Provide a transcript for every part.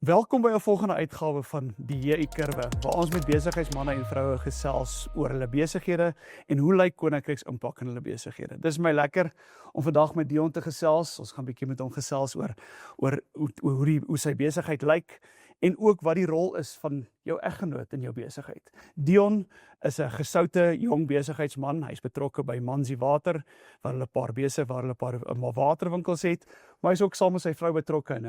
Welkom by 'n volgende uitgawe van die JI Kurwe, waar ons met besigheidsmanne en vroue gesels oor hulle besighede en hoe lyk Koninkryks impak in hulle besighede. Dis my lekker om vandag met Dion te gesels. Ons gaan 'n bietjie met hom gesels oor hoe sy besigheid lyk en ook wat die rol is van jou eggenoot in jou besigheid. Dion is 'n gesoute jong besigheidsman. Hy's betrokke by Manzi Water, waar hulle 'n paar waterwinkels het, maar hy's ook saam met sy vrou betrokke in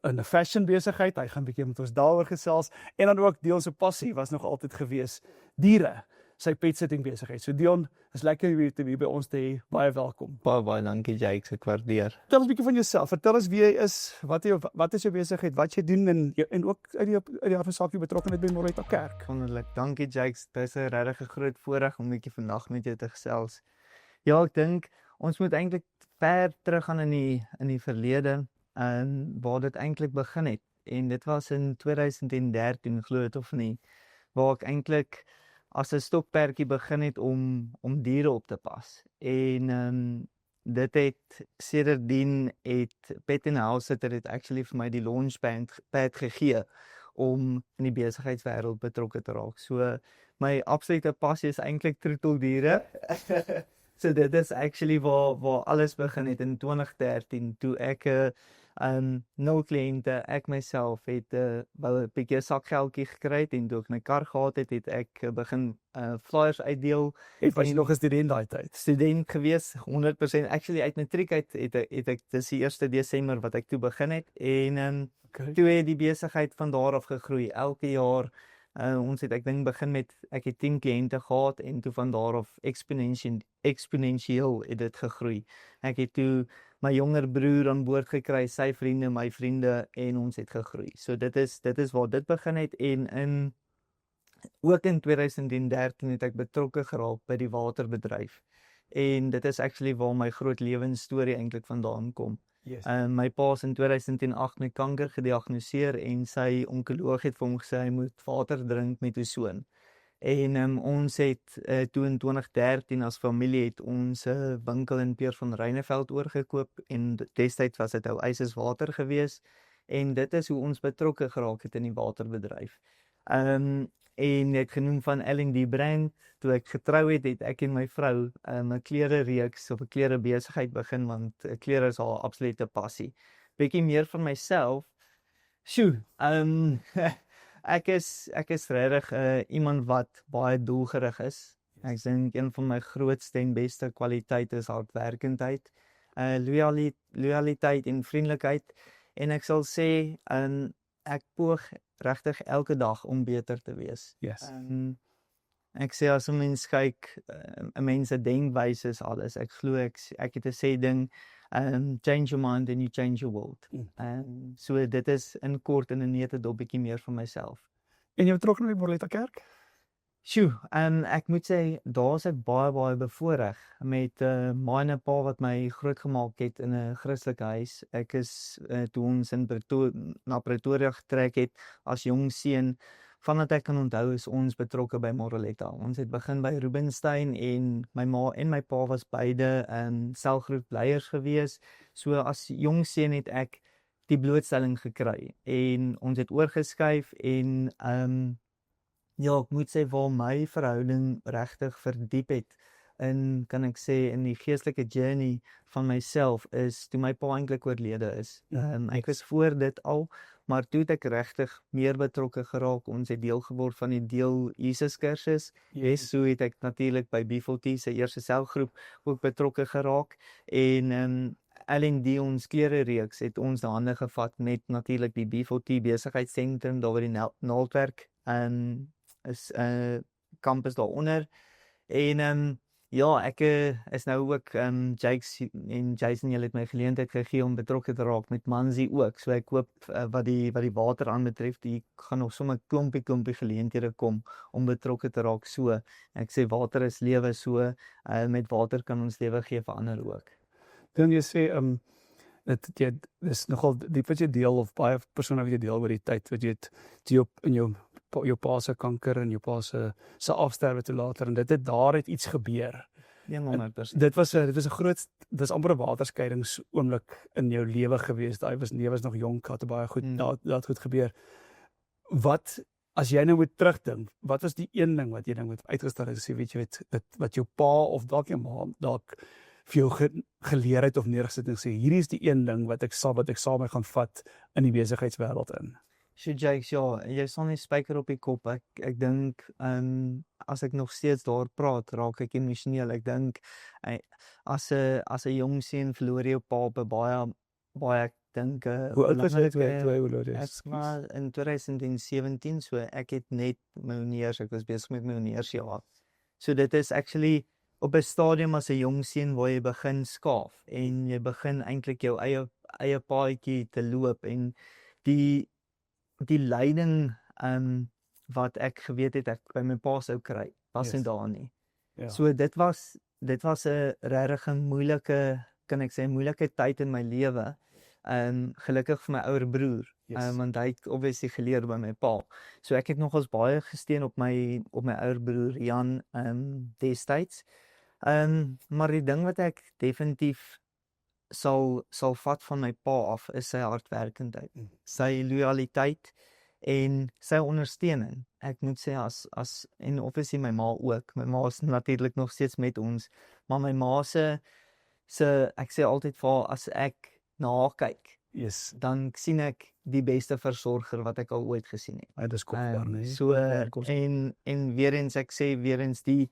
'n fashion besigheid. Hy gaan 'n bietjie met ons daaroor gesels en dan ook Dion se passie was nog altyd gewees diere, sy pet sitting besigheid. So Dion, is lekker om hier by ons te hê. Baie welkom. Baie dankie Jakes, ek waardeer. Vertel ons 'n bietjie van jouself. Vertel ons wie jy is, wat is jou besigheid, wat jy doen en ook uit die afsaak jou betrokkenheid by Moreta Kerk. Wonderlik. Dankie Jakes. Dit is 'n regtig groot voorreg om 'n bietjie vandag met jou te gesels. Ja, ek dink ons moet eintlik ver terug gaan in die verlede en waar dit eintlik begin het. En dit was in 2013, glo dit of nie, waar ek eintlik as 'n stokperdjie begin het om diere op te pas. En dit het sedertdien het Pet in House Sitter het actually vir my die launchpad gegee om in die besigheidswêreld betrokke te raak. So my absolute passie is eintlik troeteldiere. So dit is actually waar alles begin het in 2013 toe ek 0 kliënte, ek myself het wel 'n bietjie sakgeldjie gekry het en toe ek my kar gehad het ek begin flyers uitdeel. Was jy nog 'n student daai tyd? Student gewees, 100%. Actually uit matriek uit het ek dis die 1 Desember wat ek toe begin het en toe het die besigheid van daar af gegroei. Elke jaar ons het ek dink begin met ek het 10 kliënte gehad en toe van daar af eksponensieel het dit gegroei. Ek het toe my jonger broer aan boord gekry, sy vriende, my vriende en ons het gegroei. So dit is waar dit begin het en ook in 2013 het ek betrokke geraak by die waterbedryf. En dit is actually waar my groot lewensstorie eintlik vandaan kom. Yes. My pa is in 2008 met kanker gediagnoseer en sy onkoloog het vir hom gesê hy moet water drink met ozon. En ons het toe in 2013 as familie het ons winkel in Pier van Ryneveld oorgekoop en destyds was dit Oasis Water gewees en dit is hoe ons betrokke geraak het in die waterbedryf. En het genoem van L&D brand. Toe ek getrou het ek en my vrou 'n klere reeks of 'n klere besigheid begin want klere is haar absolute passie. Bietjie meer van myself. Ek is regtig iemand wat baie doelgerig is. Ek dink een van my grootste en beste kwaliteite is hardwerkendheid, loyaliteit en vriendelikheid en ek sal sê ek poog regtig elke dag om beter te wees. Yes. Ek sê as 'n mens kyk, 'n mens se denkwyse is alles. Ek glo ek het 'n sê ding, change your mind and you change your world. So dit is in kort en 'n neutedop bietjie meer van myself. En jy betrokke by Moreta Kerk? Ek moet sê daar's ek baie bevoorreg met my en pa wat my grootgemaak het in 'n Christelike huis. Ek is toe ons na Pretoria getrek het as jong seun, vandat ek kan onthou is ons betrokke by Moreletta. Ons het begin by Rubenstein en my ma en my pa was beide selgroepleiers gewees. So as jong seun het ek die blootstelling gekry en ons het oorgeskuif en ja, ek moet sê waar my verhouding regtig verdiep het in, kan ek sê, in die geestelike journey van myself is toe my pa eintlik oorlede is. Ek was voor dit al, maar toe het ek regtig meer betrokke geraak. Ons het deel geword van die Deel Jesus kursus. Yes, so het ek natuurlik by B40 se eerste selgroep ook betrokke geraak en L&D ons klere reeks het ons na hande gevat met natuurlik die B40 besigheidsentrum daar by die Naaldwerk is kampus daaronder en ja, ek is nou ook Jakes en Jason, julle het my geleentheid gegee om betrokke te raak met Manzi ook. So ek hoop wat die water aanbetref, die gaan nog sommer klompie geleenthede kom om betrokke te raak. So ek sê water is lewe, so met water kan ons lewe gee vir ander ook. Dan jy sê dit is nogal diep wat jy deel of baie persone wat jy deel oor die tyd wat jy het in jou pa se kanker en jou pa se afsterwe toe later en daar het iets gebeur 100%. Dit was 'n groot, dis amper 'n waterskeidingsoomblik in jou lewe gewees. Jy was nog jonk, het baie goed dat goed gebeur. Wat as jy nou moet terugdink, wat was die een ding wat jy dink het uitgestaan het gesê, weet jy wat jou pa of dalk jou ma dalk vir jou geleer het of neergesit en gesê, hierdie is die een ding wat ek saam mee gaan vat in die besigheidswêreld in. So Jakes, ja, jy staan nie spyker op die kop. Ek dink, as ek nog steeds daar praat, raak ek emosioneel. Ek dink, as 'n jong seun verloor jy jou pa op 'n baie, ek dink, Hoe oud was jy toe belangrike- hy verloor Ek is? was in 2017, so ek het net ek was besig met my honeursjaar. So dit is actually op 'n stadium as 'n jong seun waar jy begin skaaf en jy begin eintlik jou eie paadjie te loop en die leiding wat ek geweet het ek by my pa sou kry, was nie daar nie. Ja. So dit was 'n regtig 'n moeilike, kan ek sê, moeilike tyd in my lewe. Gelukkig vir my ouer broer, Yes. want hy het obviously geleer by my pa. So ek het nogals baie gesteun op my ouer broer Jan destyds. Maar die ding wat ek definitief sal vat van my pa af is sy hardwerkendheid, sy loyaliteit en sy ondersteuning. Ek moet sê en obviously my ma ook. My ma is natuurlik nog steeds met ons, maar my ma se ek sê altyd vir haar, as ek na haar kyk, Yes. dan sien ek die beste versorger wat ek al ooit gesien het. Ja, dis kosbaar, nee. So en weer eens, ek sê weer eens, die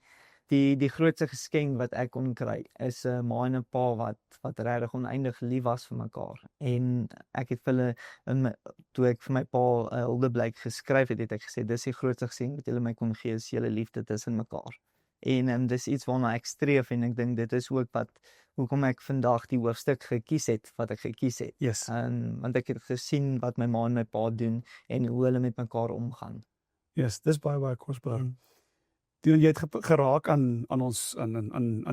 grootste geskenk wat ek kon kry is 'n ma en 'n pa wat regtig oneindig lief was vir mekaar. En ek het vir hulle toe ek vir my pa 'n huldeblyk geskryf het, ek gesê dis die grootste geskenk wat julle my kon gee, is julle liefde tussen mekaar. En dis iets waarna ek streef en ek dink dit is ook hoekom ek vandag die hoofstuk gekies het wat ek gekies het. Yes. Want ek het gesien wat my ma en my pa doen en hoe hulle met mekaar omgaan. Yes, dis baie kosbaar. Dion, jy het geraak aan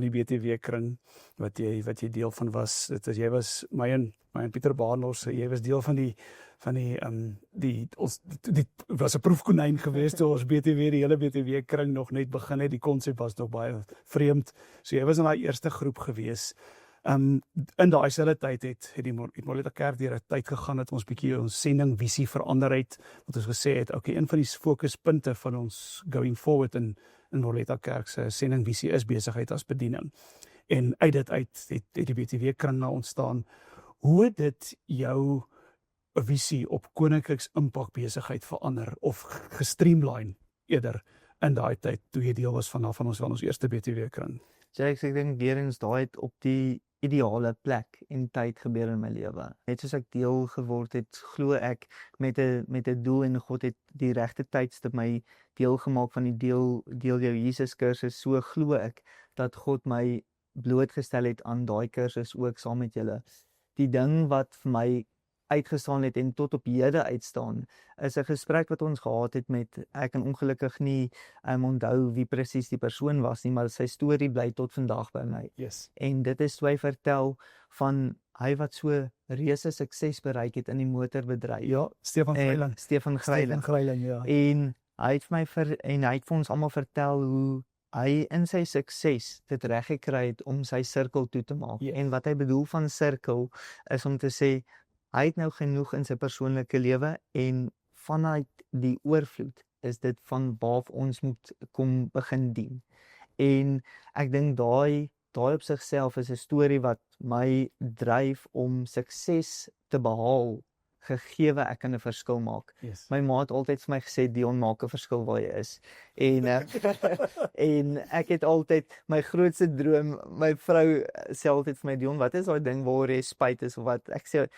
die BTW kring wat jy deel van was. Jy was my en Pieter Baarnos, jy was deel van die was 'n proefkonyn geweest toe ons BTW, die hele BTW kring nog net begin het. Die konsep was nog baie vreemd. So jy was in daai eerste groep geweest. In daai selfde tyd het die Moreleta Kerk deur 'n tyd gegaan dat ons bietjie ons sending visie verander het. Wat ons gesê het, okay, een van die fokuspunte van ons going forward in Moreleta Kerk se sending visie is besigheid as bediening. En uit dit het die BTW kring nou ontstaan. Hoe het dit jou visie op koninkryks impak besigheid verander of gestreamline eerder in daai tyd toe jy deel was van ons eerste BTW kring? Jakes, ek dink weer eens daai het op die ideale plek en tyd gebeur in my lewe. Net soos ek deel geword het, glo ek met 'n doel, en God het die regte tydstip my deel gemaak van die deel jou Jesus kursus. So glo ek dat God my blootgestel het aan daai kursus ook saam met julle. Die ding wat vir my uitgestaan het en tot op hede uitstaan, is 'n gesprek wat ons gehad het met, ek kan ongelukkig nie onthou wie presies die persoon was nie, maar sy storie bly tot vandag by my. Yes. En dit is toe hy vertel van hy wat so reuse sukses bereik het in die motorbedryf. Ja, Stefan Greiling. Stefan Greiling, ja. En hy het vir ons almal vertel hoe hy in sy sukses dit reg gekry het om sy sirkel toe te maak. Yes. En wat hy bedoel van sirkel is om te sê, hy het nou genoeg in sy persoonlike lewe en vanuit die oorvloed is dit van waar ons moet kom begin dien. En ek dink daai op sigself is 'n storie wat my dryf om sukses te behaal, gegeewe ek kan 'n verskil maak. Yes. My ma het altyd vir my gesê, Dion, maak 'n verskil waar jy is. En en ek het altyd my grootste droom, my vrou sê altyd vir my, Dion, wat is daai ding waaroor jy spyt is of wat? Ek sê,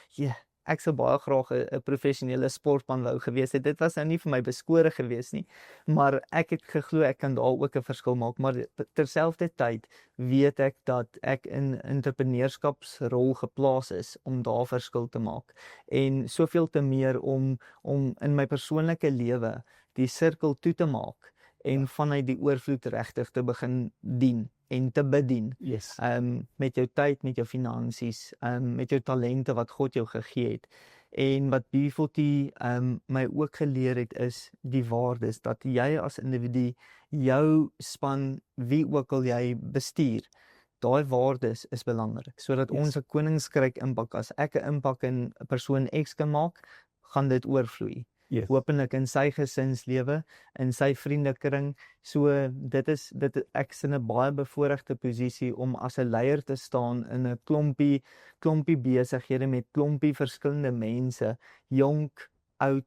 ek sou baie graag 'n professionele sportman wou gewees het. Dit was nou nie vir my beskore gewees nie, maar ek het geglo ek kan daar ook 'n verskil maak. Maar terselfdertyd weet ek dat ek in entrepreneurskapsrol geplaas is om daar verskil te maak. En soveel te meer om in my persoonlike lewe die sirkel toe te maak en vanuit die oorvloed regtig te begin dien en te bedien. Yes. Met jou tyd, met jou finansies, met jou talente wat God jou gegee het. En wat B40 my ook geleer het is die waardes dat jy as individu, jou span, wie ook al jy bestuur, daai waardes is belangrik, sodat Yes. ons 'n koningsryk impak, as ek 'n impak in persoon X kan maak, gaan dit oorvloei. Yes. Hopelik in sy gesinslewe, in sy vriendekring. So ek is in 'n baie bevoordeelde posisie om as 'n leier te staan in 'n klompie besighede met klompie verskillende mense, jonk, oud,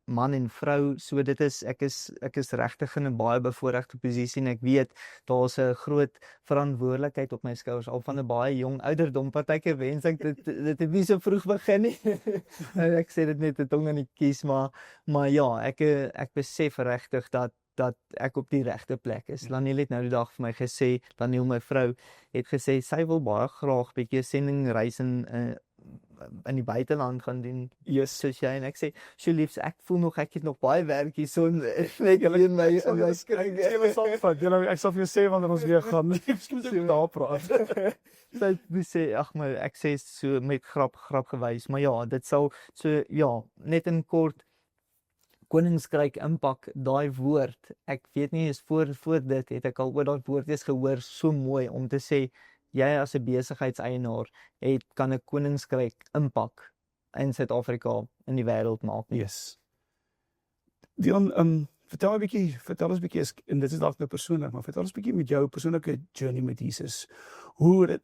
man en vrou. So ek is regtig in 'n baie bevoordeelde posisie en ek weet daar's 'n groot verantwoordelikheid op my skouers al van 'n baie jong ouderdom. Partykeer wens ek dit het nie so vroeg begin nie. Ek sê dit net 'n tong in die kies, maar ja, ek besef regtig dat ek op die regte plek is. Laniel het nou die dag vir my gesê, Laniel my vrou het gesê sy wil baie graag bietjie sendingreis in die buiteland gaan doen. Yes. Soos jy en ek sê, "Sjoe liefs, ek voel nog ek het nog baie werk hierso en ek in my skryf." Ek sal vir jou sê wanneer ons weer gaan. Ek daar praat. Sy sê, ag maar ek sê so met grap gewys, maar ja, dit sal so ja, net in kort koningsryk impak, daai woord. Ek weet nie eens voor dit het ek al oor daai woord eens gehoor, so mooi om te sê jy as 'n besigheidseienaar kan 'n koningsryk impak in Suid-Afrika in die wêreld maak. Yes. Dion, vertel ons bietjie, en dit is dalk nou persoonlik, maar vertel ons bietjie met jou persoonlike journey met Jesus. Hoe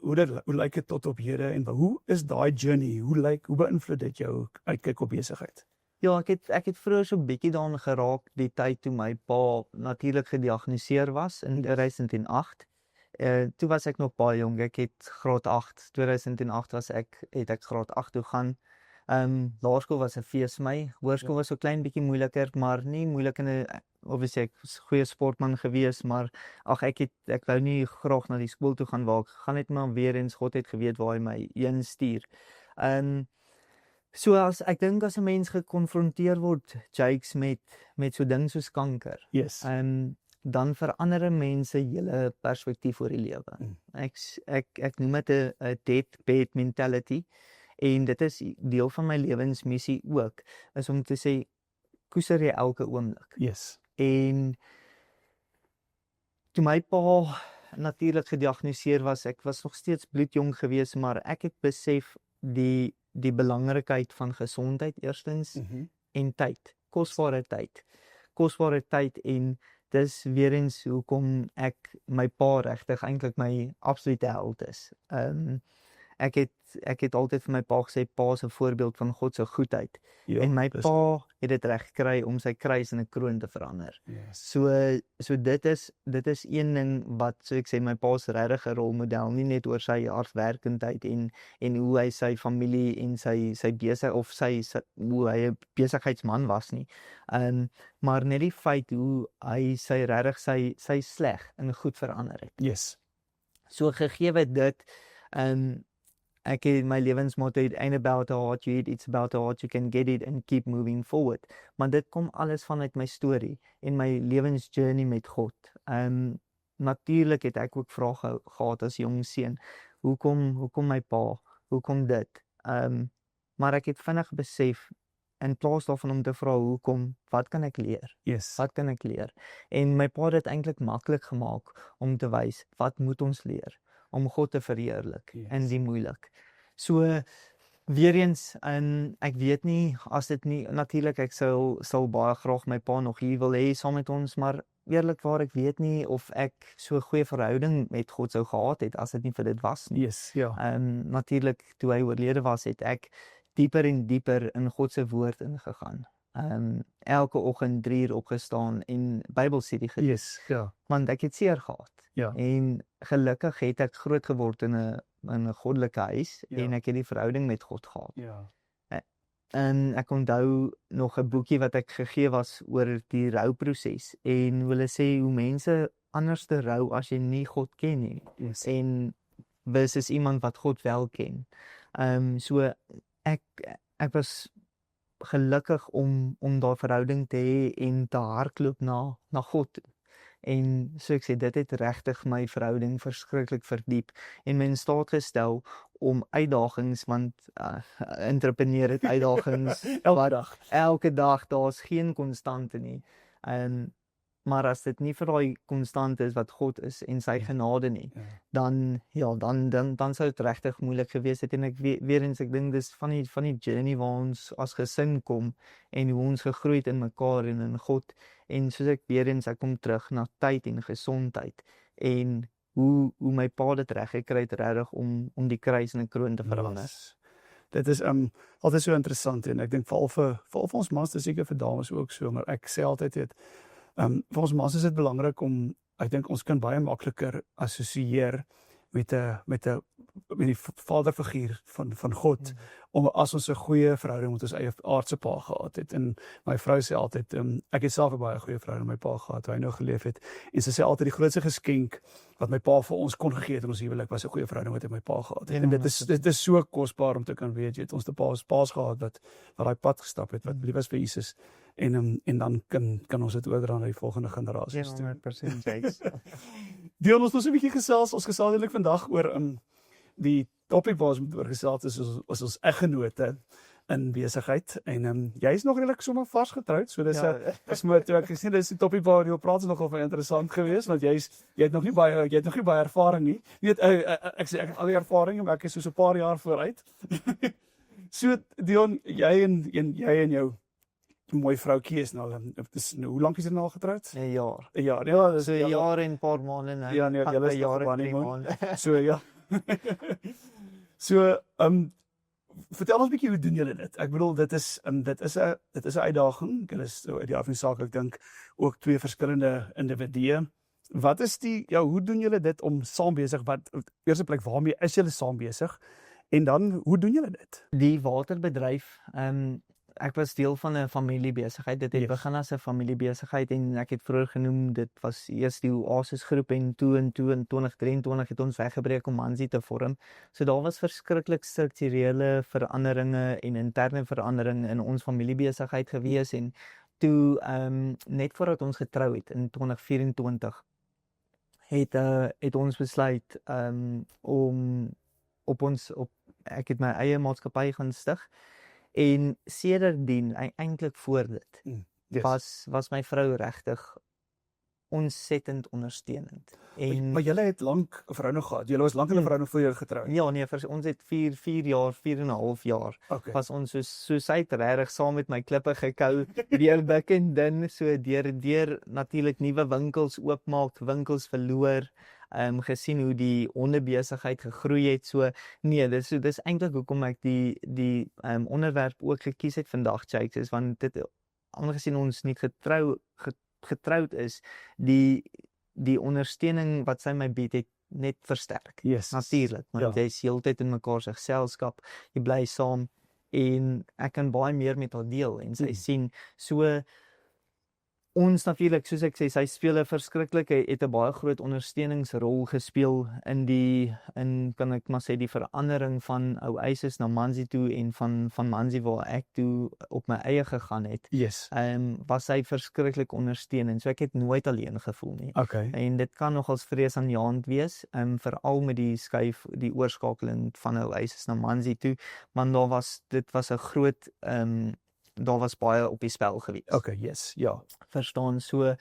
lyk dit tot op hede en hoe is daai journey? Hoe beïnvloed dit jou uitkyk op besigheid? Ja, ek het vroeër so 'n bietjie daaraan geraak die tyd toe my pa natuurlik gediagnoseer was in 2008. Toe was ek nog baie jong. Ek het graad 8, 2008 het ek graad 8 toe gaan. Laerskool was 'n fees vir my. Hoërskool was so klein bietjie moeiliker, maar nie moeilik obviously ek was 'n goeie sportman gewees, maar ek wou nie graag na die skool toe gaan waar ek gaan net maar weer eens God het geweet waar hy my heen stuur. So ek dink as 'n mens gekonfronteer word, Jakes, met so ding soos kanker. Yes. Dan verander 'n mens se hele perspektief oor die lewe. Ek noem dit 'n deathbed mentality en dit is deel van my lewensmissie ook, is om te sê koester jy elke oomblik. Yes. En toe my pa natuurlik gediagnoseer was, ek was nog steeds bloedjong geweest, maar ek het besef die belangrikheid van gesondheid eerstens en tyd, kosbare tyd en dis weer eens hoekom ek my pa regtig eintlik my absolute held is. Ek het altyd vir my pa gesê, pa is 'n voorbeeld van God se goedheid. Ja, en my pa het dit reg gekry om sy kruis in 'n kroon te verander. Yes. So dit is een ding wat, so ek sê, my pa is regtig 'n rolmodel, nie net oor sy hardwerkendheid en hoe hy sy familie en sy hoe hy 'n besigheidsman was nie. Maar net die feit hoe hy sy sleg in goed verander het. Yes. So gegee dit, ek het my lewensmotto, it ain't about how hard you eat, it's about how hard you can get it and keep moving forward. Maar dit kom alles vanuit my storie en my lewensjourney met God. Natuurlik het ek ook vrae gehad as jong seun. Hoekom my pa? Hoekom dit? Maar ek het vinnig besef, in plaas daarvan om te vra hoekom, wat kan ek leer? Yes. Wat kan ek leer? En my pa het dit eintlik maklik gemaak om te wys, wat moet ons leer? Om God te verheerlik in die moeilik. So weer eens, ek weet nie, as dit nie, natuurlik ek sal baie graag my pa nog hier wil hê saam met ons, maar eerlikwaar ek weet nie of ek so 'n goeie verhouding met God sou gehad het as dit nie vir dit was nie. Yes, ja. Natuurlik toe hy oorlede was, het ek dieper en dieper in God se woord ingegaan. Elke oggend 3 uur opgestaan en Bybelstudie gedoen. Yes, ja. Want ek het seer gehad. Ja. En gelukkig het ek groot geword in 'n goddelike huis en ek het die verhouding met God gehad. Ja. En ek onthou nog 'n boekie wat ek gegee was oor die rouproses en hulle sê hoe mense anders te rou as jy nie God ken nie. Yes. En versus iemand wat God wel ken. So ek was gelukkig om daai verhouding te hê en te hardloop na God toe. En so ek sê, dit het regtig my verhouding verskriklik verdiep en my in staat gestel om uitdagings, want entrepreneur het uitdagings elke dag. Elke dag, daar's geen konstante nie. maar as dit nie vir daai konstant is wat God is en sy genade nie, dan sou dit regtig moeilik gewees het. En ek weer eens, ek dink dis van die journey waar ons as gesin kom en hoe ons gegroei het in mekaar en in God. En soos ek weer eens, ek kom terug na tyd en gesondheid en hoe my pa dit reg gekry het regtig om die kruis in 'n kroon te verander. Yes. Dit is altyd so interessant en ek dink veral vir ons mans, dis seker vir dames ook so, maar ek sê altyd dit vir ons mans is dit belangrik om, ek dink ons kan baie makliker assosieer met die vaderfiguur van God, om as ons 'n goeie verhouding met ons eie aardse pa gehad het. En my vrou sê altyd, ek het self 'n baie goeie verhouding met my pa gehad, toe hy nog geleef het, en sy sê altyd die grootste geskenk wat my pa vir ons kon gegee het in ons huwelik was 'n goeie verhouding wat hy met my pa gehad het. En dit is so kosbaar om te kan weet, jy het ons te paas gehad wat daai pad gestap het, wat lief was vir Jesus. En dan kan ons dit oordra na die volgende generasies toe. 100% Jakes. Dion, ons 'n bietjie gesels eintlik vandag oor die topic waar ons moet oor gesels is ons eggenote in besigheid. En jy is nog redelik sommer vars getroud, so dis is maar toe ek gesien dis die topic waar jy praat is nogal baie interessant geweest, want jy het nog nie baie ervaring nie. Jy weet ek sê ek het al die ervaring, maar ek is so 'n paar jaar vooruit. So Dion, jy en jou mooi vroutjie is nou, hoe lank is jy nou al getroud? 'n jaar. 'n jaar. Ja, dis 'n jaar en 'n paar maande nou. Ja, nee, julle is 'n jaar nog en 3 honeymoon. maande. So ja. So, vertel ons 'n bietjie, hoe doen julle dit? Ek bedoel, dit is 'n uitdaging. Julle is uit die af van die saak, ek dink ook 2 verskillende individue. Wat is hoe doen julle dit om saam besig, eerste plek, waarmee is julle saam besig? En dan, hoe doen julle dit? Die waterbedryf, ek was deel van 'n familiebesigheid. Dit het begin as 'n familiebesigheid en ek het vroeër genoem, dit was eers die Oasis groep en toe in 2023 het ons weggebreek om Manzi te vorm. So daar was verskriklik strukturele veranderinge en interne verandering in ons familiebesigheid gewees en toe net voordat ons getrou het in 2024 het ons besluit om ek het my eie maatskappy gaan stig. En sedertdien, eintlik voor dit, was my vrou regtig ontsettend ondersteunend. Maar julle het lank 'n verhouding gehad. Julle was lank in 'n verhouding voor julle getroud. Ja, nee, ons het 4 en 'n half jaar. Okay. Was ons so sy het regtig saam met my klippe gekou, deur dik en dun, so deur natuurlik nuwe winkels oopmaak, winkels verloor. Gesien hoe die hondebesigheid gegroei het. So nee, dis eintlik hoekom ek die onderwerp ook gekies het vandag, Jakes, is want dit, aangesien ons nie getroud is, die ondersteuning wat sy my bied het net versterk. Yes. Natuurlik, want jy is heeltyd in mekaar se geselskap, jy bly saam en ek kan baie meer met haar deel en sy sien so. Ons natuurlik, soos ek sê, sy speel 'n het 'n baie groot ondersteuningsrol gespeel in kan ek maar sê die verandering van Oasis na Manzi toe en van Manzi waar ek toe op my eie gegaan het. Yes. Was sy verskriklik ondersteunend. So ek het nooit alleen gevoel nie. Okay. En dit kan nogals vreesaanjaend wees, veral met die oorskakeling van Oasis na Manzi toe, want dit was 'n groot daar was baie op die spel gewees. Okay, yes, ja. Verstaan so.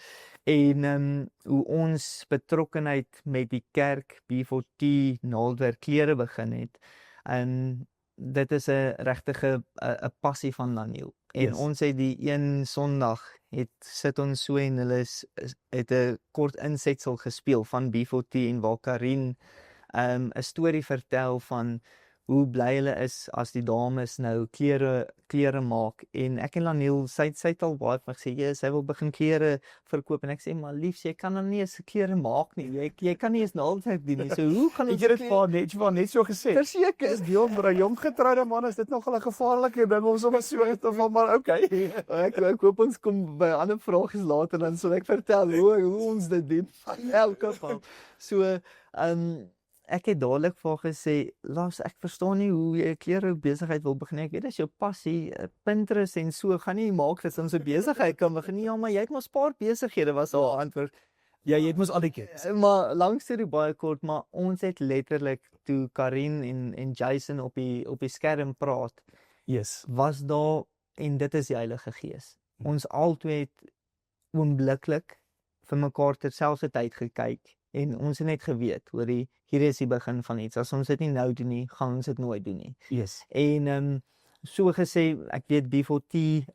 En hoe ons betrokkenheid met die kerk B4T Naaldwijk Klere begin het. Dit is 'n regtige 'n passie van Laniel. En ons het die een Sondag sit ons so en hulle het 'n kort insetsel gespeel van B4T en waar Karin 'n storie vertel van hoe bly hulle is as die dames nou klere maak. En ek en Laniel, sy het al baie van gesê, sy wil begin klere verkoop. En ek sê, maar liefs, jy kan dan nie eens klere maak nie. Jy kan nie eens naaldwerk doen nie. So hoe gaan ons jy dit net so gesê? Verseker is Dion, maar 'n jong getroude man is dit nogal 'n gevaarlike ding om sommer so te van, maar okay. Ek hoop ons kom by ander vrae later, dan sal ek vertel hoe ons dit doen. Elke geval. So, ek het dadelik vir haar gesê, Lars, ek verstaan nie hoe jy 'n klerebesigheid wil begin. Ek weet dis jou passie, Pinterest en so, gaan nie maak dat ons 'n besigheid kan begin nie. Ja, maar jy het mos 'n paar besighede, was haar antwoord. Ja, jy het mos al die kids. Maar langs storie baie kort, maar ons het letterlik toe Karin en Jason op die skerm praat. Yes. Was daar, en dit is die Heilige Gees. Ons albei het oombliklik vir mekaar terselfdertyd gekyk en ons het net geweet, hoorie, hier is die begin van iets. As ons dit nie nou doen nie, gaan ons dit nooit doen nie. Yes. En so gesê, ek weet B4T,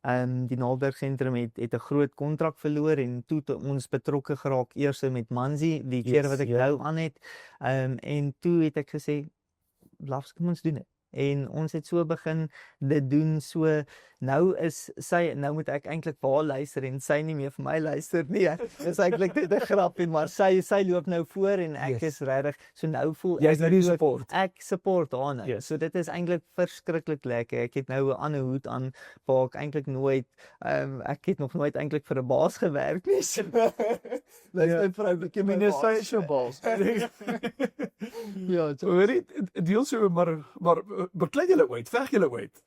die Naaldberg Sentrum het 'n groot kontrak verloor en toe het ons betrokke geraak eers met Manzi, die keer wat ek nou aan het. En toe het ek gesê, Lafs, kom ons doen dit. En ons het so begin dit doen, so nou moet ek eintlik vir haar luister en sy nie meer vir my luister nie. Dis eintlik net 'n grapie, maar sy loop nou voor en ek is regtig, so nou voel Jy's nou die support. Ek support haar nou. Yes. So dit is eintlik verskriklik lekker. Ek het nou 'n ander hoed aan waar ek eintlik nooit, ek het nog nooit eintlik vir 'n baas gewerk nie. So, my vrou bietjie my baas. Sy is jou baas. Ja, so, Hoorie, deel so maar beklei julle ooit, veg julle ooit.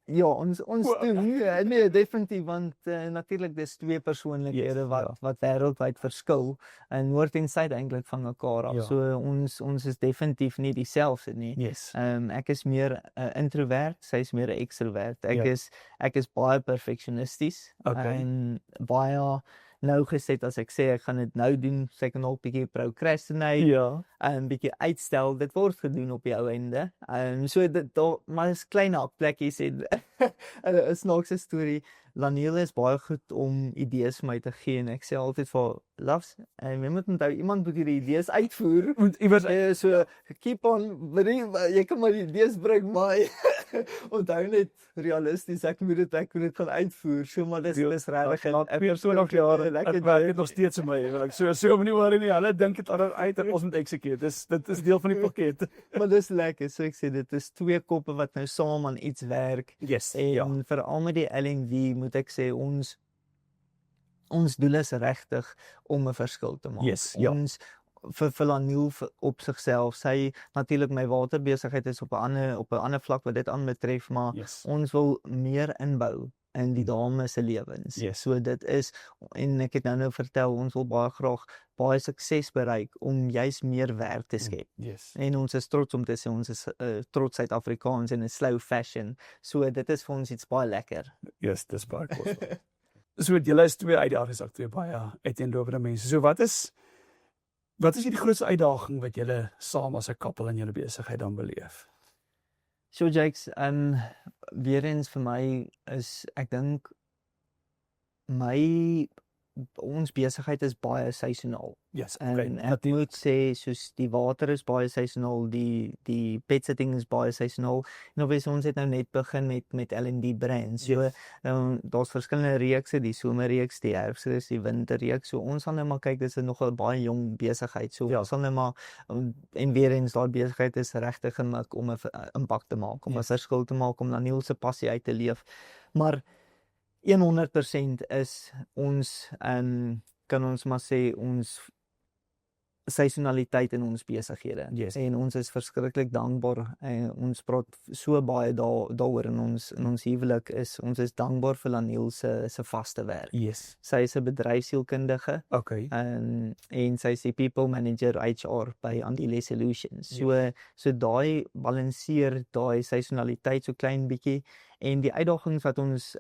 ja, ons doen, nee, definitief, want natuurlik dis twee persoonlikhede wat wêreldwyd verskil en noord en suid eintlik van mekaar af. Ja. So ons is definitief nie dieselfde nie. Yes. Ek is meer introvert, sy is meer 'n ekstrovert. Ek is baie perfeksionisties en baie nou geset as ek sê ek gaan dit nou doen, sy kan ook bietjie procrastinate. Ja. Bietjie uitstel, dit word gedoen op die ou einde. So dit maar is klein hakplekkies en 'n snaakse storie. Laniel is baie goed om idees vir my te gee en ek sê altyd vir Lafs, jy moet onthou iemand moet hierdie idees uitvoer. Moet iewers So keep on, jy kan maar die idees bring, maar onthou net realisties, ek moet dit gaan uitvoer. So maar dis regtig 20 jaar ek werk nog steeds in my ek so moenie worry nie. Hulle dink dit uit en ons moet execute. Dit is deel van die pakket. Maar dis lekker. So ek sê dit is twee koppe wat nou saam aan iets werk. Yes. En veral met die LND moet ek sê ons doel is regtig om 'n verskil te maak. Yes, ja. Ons vir Laniel op sigself, sy natuurlik my waterbesigheid is op 'n ander vlak wat dit aanbetref, maar ons wil meer inbou in die dames se lewens. Yes. So dit is, en ek het nou vertel, ons wil baie graag baie sukses bereik om juis meer werk te skep. Yes. En ons is trots om te sê ons is trots Suid-Afrikaans in 'n slow fashion. So dit is vir ons iets baie lekker. Yes, dis baie kosbaar. So julle is twee uitdagings, twee baie uiteenlopende mense. So wat is die grootste uitdaging wat julle saam as 'n koppel in julle besigheid dan beleef? So Jakes, weer eens vir my is, ek dink ons besigheid is baie seisoonaal. Yes, En ek moet sê, soos die water is baie seisoonaal, die pet sitting is baie seisoonaal. En obviously ons het nou net begin met L&D brands. So daar's verskillende reekse, die somerreeks, die herfsreeks, die winterreeks. So ons gaan nou maar kyk, dis nog 'n baie jong besigheid. So ons sal nou maar, en weer eens daai besigheid is regtig gemik om 'n impak te maak, om 'n verskil te maak, om Laniel se passie uit te leef. Maar 100% is ons, kan ons maar sê, ons seisonaliteit in ons besighede. Yes. En ons is verskriklik dankbaar en ons praat so baie daaroor in ons huwelik ons is dankbaar vir Laniel se vaste werk. Yes. Sy is 'n bedryfsielkundige en sy is die people manager HR by Andile Solutions. So daai balanseer daai seisonaliteit so klein bietjie, en die uitdagings wat ons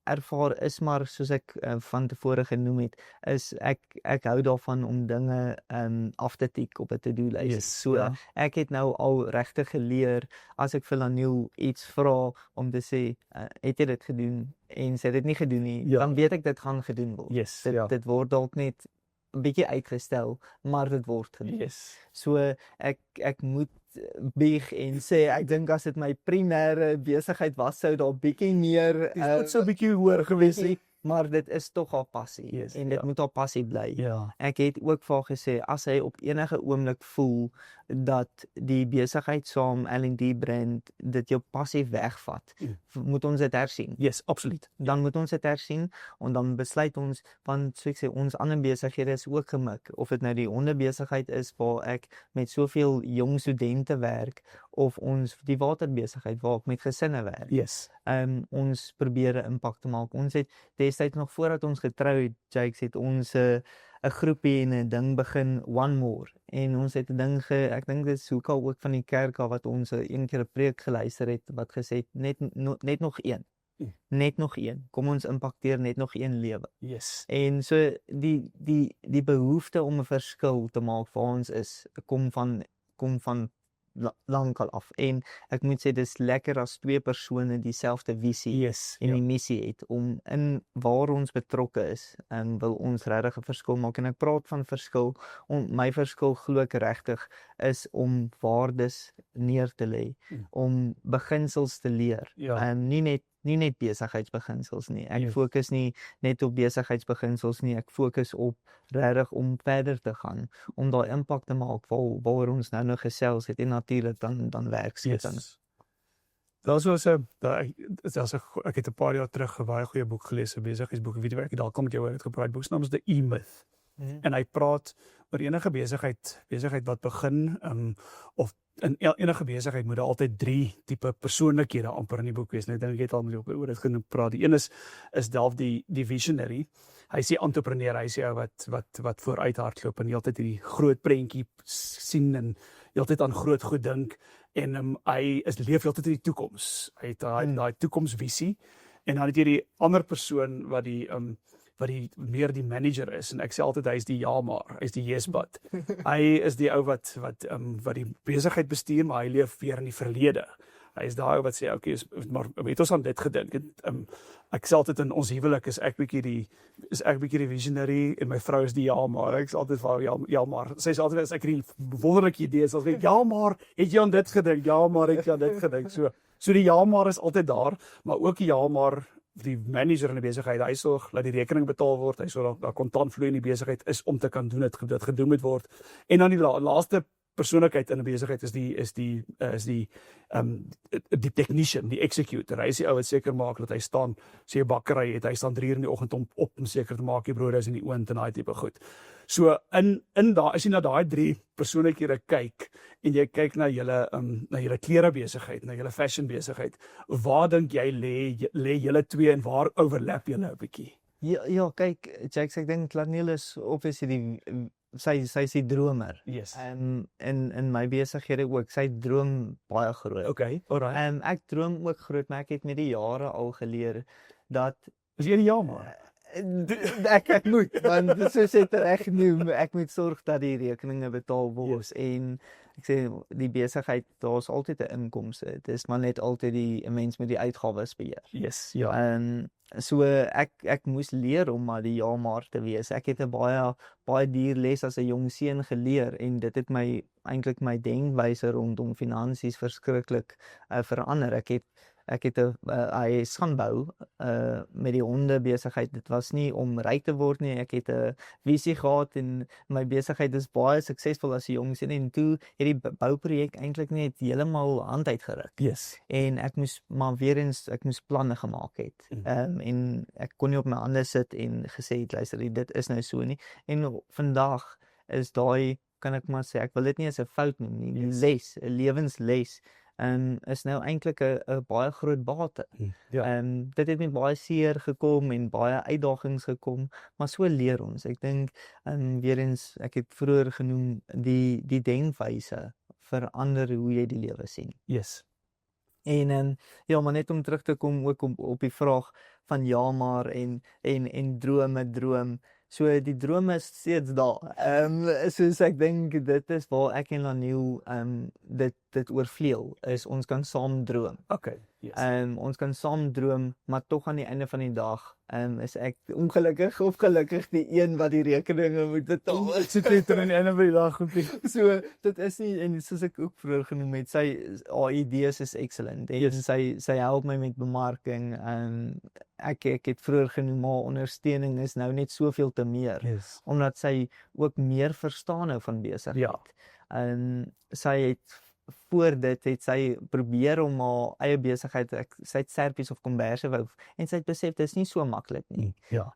ervaar is maar, soos ek van tevore genoem het, is ek hou daarvan om dinge af te tik op 'n to-do lys. Yes, So ek het nou al regtig geleer, as ek vir Laniel iets vra om te sê, het jy dit gedoen, en sy het dit nie gedoen nie, dan weet ek dit gaan gedoen word. Yes, Dit word dalk net 'n bietjie uitgestel, maar dit word gedoen. Yes. So ek moet bieg en sê, ek dink as dit my primêre besigheid was, sou daar bietjie meer Dit sou bietjie hoër gewees het, maar dit is tog haar passie, en dit moet haar passie bly. Ja. Ek het ook vir haar gesê, as hy op enige oomblik voel dat die besigheid saam L&D brand dit jou passie wegvat, moet ons dit hersien. Yes, absoluut. Dan moet ons dit hersien, en dan besluit ons, want so ek sê, ons ander besighede is ook gemik, of dit nou die hondebesigheid is waar ek met soveel jong studente werk, of ons die waterbesigheid waar ek met gesinne werk. Yes. Ons probeer 'n impak te maak. Ons het destyds nog voordat ons getrou het, Jakes, het ons 'n groepie en 'n ding begin, One More, en ons het 'n ding ek dink dit is ook van die kerk af wat ons een keer 'n preek geluister het wat gesê het, net nog een. Net nog een. Kom ons impakteer net nog een lewe. Yes. En so die behoefte om 'n verskil te maak vir ons kom van lankal af. En ek moet sê dis lekker as twee persone dieselfde visie Yes. en die missie het om in waar ons betrokke is en wil ons regtig 'n verskil maak. En ek praat van verskil, my verskil glo ek regtig is om waardes neer te lê, om beginsels te leer. Ja. En nie net besigheidsbeginsels nie. Ek Yes. fokus nie net op besigheidsbeginsels nie. Ek fokus op regtig om verder te gaan, om daai impak te maak waaroor ons nou gesels het en natuurlik dan werksketting. Yes. Ek het 'n paar jaar terug 'n baie goeie boek gelees, 'n besigheidsboek. Weet jy wat ek dalk kom met jou oor het gepraat. Boek se naam is The E-Myth. En hy praat oor enige besigheid wat begin, of in enige besigheid moet daar altyd 3 tipe persoonlikhede amper in die boek wees. En ek dink ek het al met jou oor dit genoem praat. Die een is delf die visionary. Hy sê entrepreneur, hy sê ou wat vooruit hardloop en heeltyd hierdie groot prentjie sien en heeltyd aan groot goed dink en hy leef heeltyd in die toekoms. Hy het daai toekomsvisie en dan het jy die ander persoon wat die meer die manager is en ek sê altyd hy is die ja-maar, hy is die yes-but. Hy is die ou wat die besigheid bestuur, maar hy leef weer in die verlede. Hy is daai ou wat sê okay, maar het ons aan dit gedink. Ek sê altyd in ons huwelik is ek bietjie die visionary en my vrou is die ja-maar. Ek sê altyd vir haar ja-maar. Sy sê altyd as ek 'n wonderlike idee is, sê ja-maar, het jy aan dit gedink? Ja-maar, het jy aan dit gedink? So die ja-maar is altyd daar, maar ook die ja-maar die manager in die besigheid, hy sorg dat die rekening betaal word, hy sorg dat kontantvloei in die besigheid is om te kan doen dit gedoen moet word. En dan die laaste persoonlikheid in 'n besigheid is die technician, die executor. Hy is die ou wat seker maak dat hy staan, sê 'n bakkery het, hy staan 3 uur in die oggend om seker te maak die brode is in die oond en daai tipe goed. So in daai as jy na daai 3 persoonlikhede kyk en jy kyk na julle klerebesigheid, na julle fashion besigheid, waar dink jy lê julle twee en waar overlap julle 'n bietjie? Ja, kyk, Jacques, ek dink Laniel is obviously sy is die dromer. Yes. In my besighede ook, sy droom baie groot. Okay, alright. Ek droom ook groot, maar ek het met die jare al geleer dat Is jy die ja-maar? ek moet, want soos het reg genoem, ek moet sorg dat die rekeninge betaal word. Yes. En ek sê die besigheid, daar's altyd 'n inkomste. Dit is maar net altyd 'n mens met die uitgawes beheer. Yes, ja. So ek moes leer om maar die ja-maar te wees. Ek het 'n baie duur les as 'n jong seun geleer en dit het eintlik my denkwyse rondom finansies verskriklik verander. Ek het 'n huis gaan bou met die honde besigheid. Dit was nie om ryk te word nie. Ek het 'n visie gehad en my besigheid is baie suksesvol as 'n jong seun en toe het die bouprojek eintlik net heeltemal hand uitgeruk. Yes. En ek moes planne gemaak het. En ek kon nie op my hande sit en gesê het luister, dit is nou so nie. En vandag is daai, kan ek maar sê, ek wil dit nie as 'n fout noem nie, 'n les, 'n lewensles. Is nou eintlik 'n baie groot bate. Ja. Dit het met baie seer gekom en baie uitdagings gekom, maar so leer ons. Ek dink weer eens, ek het vroeër genoem die denkwyse verander hoe jy die lewe sien. Yes. En ja, maar net om terug te kom ook op die vraag van ja maar en droom. So die droom is steeds daar. Soos ek dink dit is waar ek en Laniel dit oorvleuel, is ons kan saam droom. Okay. Yes. Ons kan saam droom, maar tog aan die einde van die dag is ek ongelukkig of gelukkig die een wat die rekeninge moet betaal. Dit sit aan die einde van die dag goed. So dit is nie, en soos ek ook vroeër genoem het, haar idees is excellent. En Yes. sy help my met bemarking. Ek het vroeër genoem, haar ondersteuning is nou net soveel te meer. Yes. Omdat sy ook meer verstaan nou van besigheid. Ja. Sy het voor dit het sy probeer om haar eie besigheid, sy het Serpies of Komberse wou, en sy het besef dit is nie so maklik nie. Ja.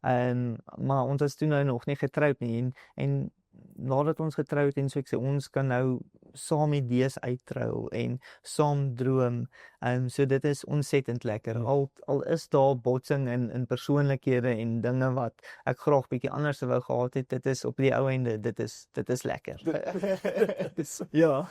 Maar ons is toe nou nog nie getroud nie en nadat ons getroud het en so ek sê ons kan nou saam idees uittrou en saam droom. So dit is ontsettend lekker. Al is daar botsing in persoonlikhede en dinge wat ek graag bietjie anders wou gehad het, dit is op die ou ende, dit is lekker. Ja.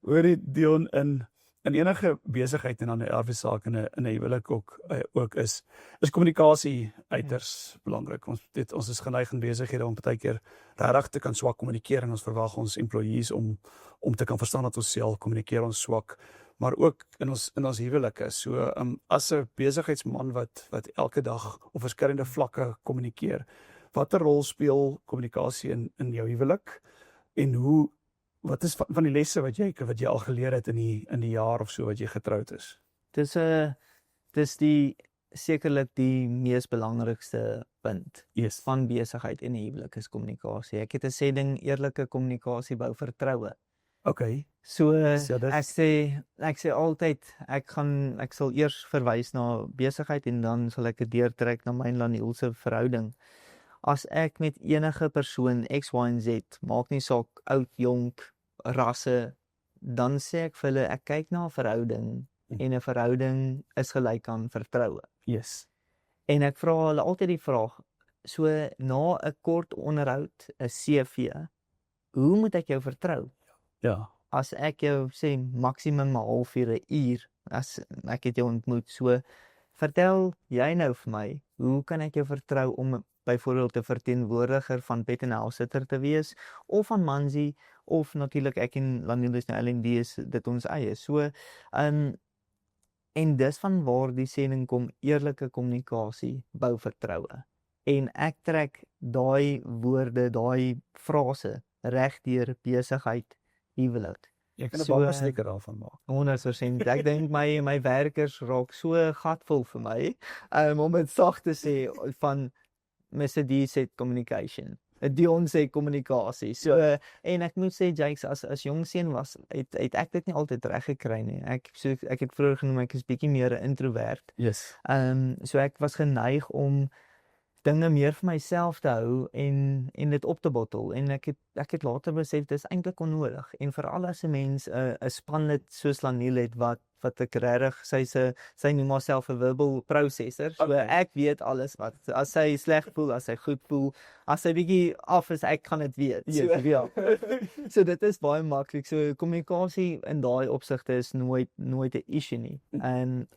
Hoorie Dion, in in enige besigheid en dan 'n erfesaak in 'n huwelik ook is kommunikasie uiters belangrik. Ons is geneig in besighede om partykeer regtig te kan swak kommunikeer en ons verwag ons employees om te kan verstaan dat ons self kommunikeer ons swak, maar ook in ons huwelike. So as 'n besigheidsman wat elke dag op verskillende vlakke kommunikeer, watter rol speel kommunikasie in jou huwelik en wat is van die lesse wat jy al geleer het in die jaar of so wat jy getroud is? Dis sekerlik die mees belangrikste punt Yes. van besigheid en huwelik is kommunikasie. Ek het 'n sê ding, eerlike kommunikasie bou vertroue. Okay. So So dit- ek sê altyd ek sal eers verwys na besigheid en dan sal ek dit deurtrek na my en Laniel se verhouding. As ek met enige persoon X, Y en Z, maak nie saak oud, jonk, rasse, dan sê ek vir hulle ek kyk na 'n verhouding en 'n verhouding is gelyk aan vertroue. Yes. En ek vra hulle altyd die vraag, so na 'n kort onderhoud, 'n CV, hoe moet ek jou vertrou? Ja. As ek jou sê maksimum 'n halfuur, 'n uur, as ek het jou ontmoet, so vertel jy nou vir my, hoe kan ek jou vertrou om byvoorbeeld 'n verteenwoordiger van Pet and House sitter te wees, of van Manzi, of natuurlik ek en Laniel is nou L&D is dit ons eie. So, en dis van waar die sending kom, eerlike kommunikasie bou vertroue. En ek trek daai woorde, daai frase reg deur besigheid, huwelik. Jy kan 'n So, baie seker daarvan maak. 100%. Ek dink my werkers raak so gatvol vir my, om dit sag te sê, van Mr. D said communication. Dion sê kommunikasie. So, en ek moet sê, Jakes, as jong seun het ek dit nie altyd reg gekry nie. Ek het vroeër genoem, ek is bietjie meer 'n introvert. Yes. So ek was geneig om dinge meer vir myself te hou en dit op te bottel, en ek het later besef dis eintlik onnodig, en veral as 'n mens 'n spanlid soos Laniel het wat ek regtig, sy noem haarself 'n verbal processor, so Okay. ek weet alles wat, as sy sleg voel, as sy goed voel, as sy bietjie af is, ek kan dit weet. Yes, So, ja. so dit is baie maklik, so kommunikasie in daai opsigte is nooit 'n issue nie,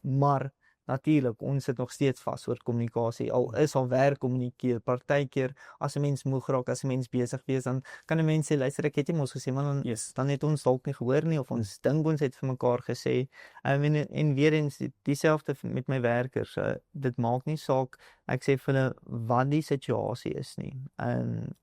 maar natuurlik, ons sit nog steeds vas oor kommunikasie, al is al werk kommunikeer, partykeer, as 'n mens moeg raak, as 'n mens besig wees, dan kan 'n mens sê, luister, ek het nie mos gesê, maar Yes. dan het ons dalk nie gehoor nie, of ons dink ons het vir mekaar gesê, en weer eens, dieselfde met my werkers, dit maak nie saak, ek sê vir hulle, wat die situasie is nie,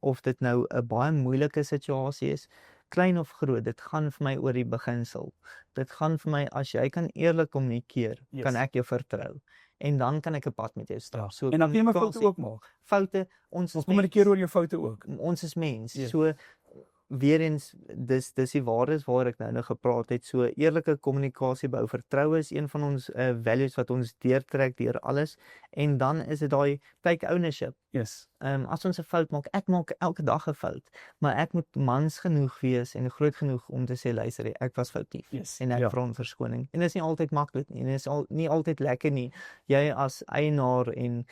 of dit nou 'n baie moeilike situasie is, klein of groot, dit gaan vir my oor die beginsel. Dit gaan vir my, as jy kan eerlik kommunikeer, Yes. kan ek jou vertrou. En dan kan ek 'n pad met jou stap. Ja. So En dan kan jy my kommunikasie- foute ook maak. Foute, ons is Kommunikeer mens. oor jou foute ook. Ons is mens. Yes. So, weer eens, dis die waardes waar ek nou gepraat het. So, eerlike kommunikasie bou vertroue is een van ons values wat ons deurtrek deur alles. En dan is dit daai take ownership. Yes. As ons 'n fout maak, ek maak elke dag 'n fout, maar ek moet mans genoeg wees en groot genoeg om te sê, luister, ek was foutief. Yes. En ek Ja. vra om verskoning. En dit is nie altyd maklik nie, en dit is nie altyd lekker nie. Jy as eienaar en